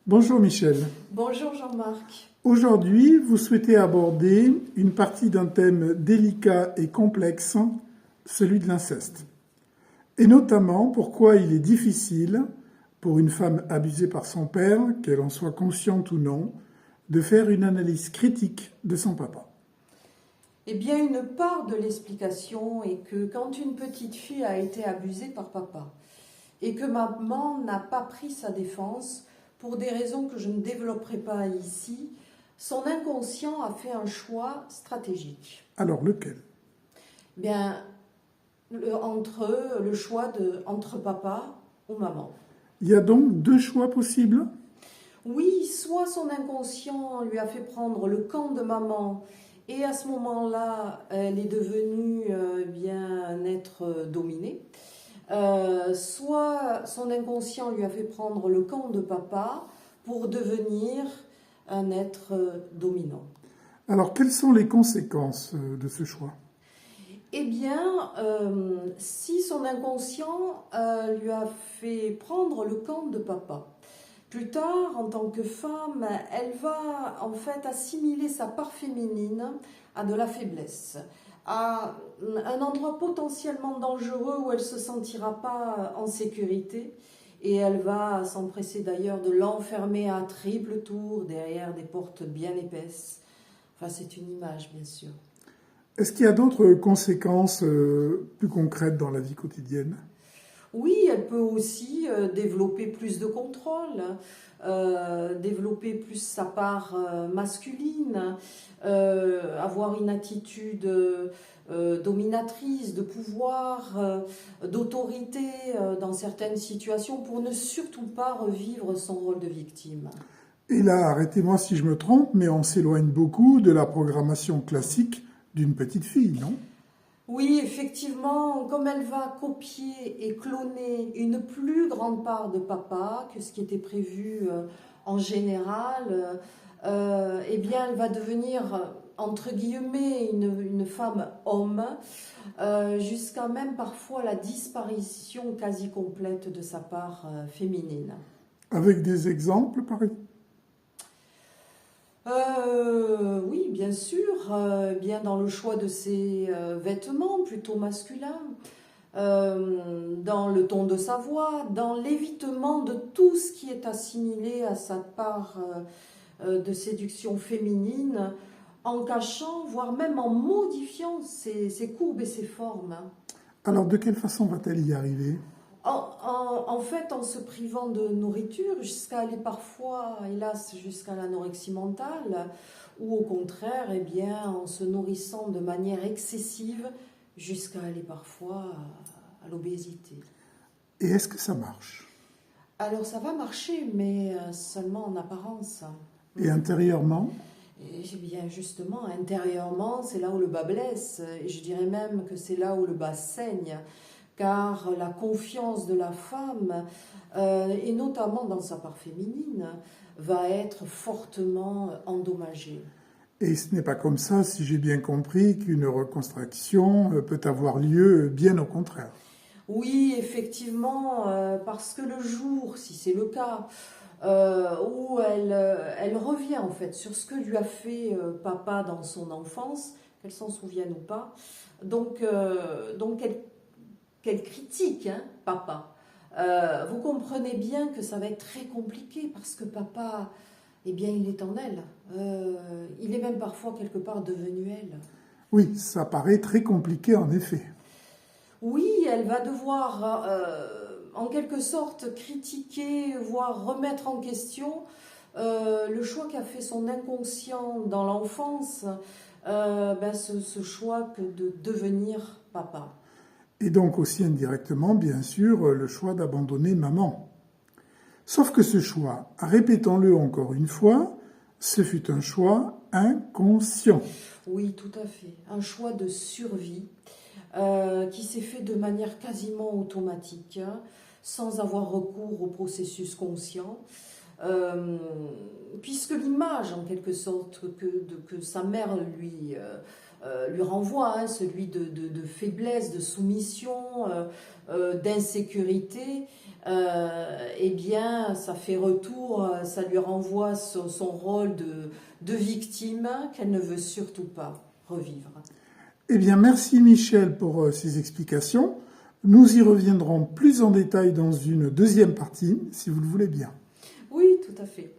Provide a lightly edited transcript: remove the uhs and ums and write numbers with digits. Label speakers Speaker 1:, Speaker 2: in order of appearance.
Speaker 1: Bonjour Michel.
Speaker 2: Bonjour Jean-Marc.
Speaker 1: Aujourd'hui, vous souhaitez aborder une partie d'un thème délicat et complexe, celui de l'inceste. Et notamment pourquoi il est difficile pour une femme abusée par son père, qu'elle en soit consciente ou non, de faire une analyse critique de son papa.
Speaker 2: Eh bien, une part de l'explication est que quand une petite fille a été abusée par papa et que maman n'a pas pris sa défense, pour des raisons que je ne développerai pas ici, son inconscient a fait un choix stratégique.
Speaker 1: Alors lequel?
Speaker 2: Bien, le choix entre papa ou maman.
Speaker 1: Il y a donc deux choix possibles?
Speaker 2: Oui, soit son inconscient lui a fait prendre le camp de maman et à ce moment-là, elle est devenue bien un être dominé. Soit son inconscient lui a fait prendre le camp de papa pour devenir un être dominant.
Speaker 1: Alors quelles sont les conséquences de ce choix?
Speaker 2: Eh bien, si son inconscient lui a fait prendre le camp de papa, plus tard, en tant que femme, elle va en fait assimiler sa part féminine à de la faiblesse, à un endroit potentiellement dangereux où elle ne se sentira pas en sécurité. Et elle va s'empresser d'ailleurs de l'enfermer à triple tour derrière des portes bien épaisses. Enfin, c'est une image, bien sûr.
Speaker 1: Est-ce qu'il y a d'autres conséquences plus concrètes dans la vie quotidienne?
Speaker 2: Oui, elle peut aussi développer plus de contrôle, développer plus sa part masculine, avoir une attitude dominatrice, de pouvoir, d'autorité dans certaines situations pour ne surtout pas revivre son rôle de victime.
Speaker 1: Et là, arrêtez-moi si je me trompe, mais on s'éloigne beaucoup de la programmation classique d'une petite fille, non?
Speaker 2: Oui, effectivement, comme elle va copier et cloner une plus grande part de papa que ce qui était prévu en général, eh bien, elle va devenir, entre guillemets, une femme homme, jusqu'à même parfois la disparition quasi complète de sa part féminine.
Speaker 1: Avec des exemples, par exemple?
Speaker 2: Oui, bien sûr, bien dans le choix de ses vêtements plutôt masculins, dans le ton de sa voix, dans l'évitement de tout ce qui est assimilé à sa part de séduction féminine, en cachant, voire même en modifiant ses courbes et ses formes, hein.
Speaker 1: Alors, de quelle façon va-t-elle y arriver?
Speaker 2: En fait, en se privant de nourriture, jusqu'à aller parfois, hélas, jusqu'à l'anorexie mentale, ou au contraire, eh bien, en se nourrissant de manière excessive, jusqu'à aller parfois à l'obésité.
Speaker 1: Et est-ce que ça marche?
Speaker 2: Alors ça va marcher, mais seulement en apparence.
Speaker 1: Et intérieurement?
Speaker 2: Et bien justement, intérieurement, c'est là où le bas blesse, et je dirais même que c'est là où le bas saigne, car la confiance de la femme, et notamment dans sa part féminine, va être fortement endommagée.
Speaker 1: Et ce n'est pas comme ça, si j'ai bien compris, qu'une reconstruction peut avoir lieu, bien au contraire.
Speaker 2: Oui, effectivement, parce que le jour, si c'est le cas, où elle revient en fait sur ce que lui a fait papa dans son enfance, qu'elle s'en souvienne ou pas, donc qu'elle critique, hein, papa. Vous comprenez bien que ça va être très compliqué parce que papa, eh bien, il est en elle. Il est même parfois quelque part devenu elle.
Speaker 1: Oui, ça paraît très compliqué en effet.
Speaker 2: Oui, elle va devoir, en quelque sorte, critiquer, voire remettre en question le choix qu'a fait son inconscient dans l'enfance, ce choix que de devenir papa.
Speaker 1: Et donc aussi indirectement, bien sûr, le choix d'abandonner maman. Sauf que ce choix, répétons-le encore une fois, ce fut un choix inconscient.
Speaker 2: Oui, tout à fait. Un choix de survie qui s'est fait de manière quasiment automatique, hein, sans avoir recours au processus conscient. Puisque l'image, en quelque sorte, que sa mère lui renvoie, hein, celui de faiblesse, de soumission, d'insécurité, eh bien, ça fait retour, ça lui renvoie son rôle de victime qu'elle ne veut surtout pas revivre.
Speaker 1: Eh bien, merci Michel pour ces explications. Nous y reviendrons plus en détail dans une deuxième partie, si vous le voulez bien.
Speaker 2: Oui, tout à fait.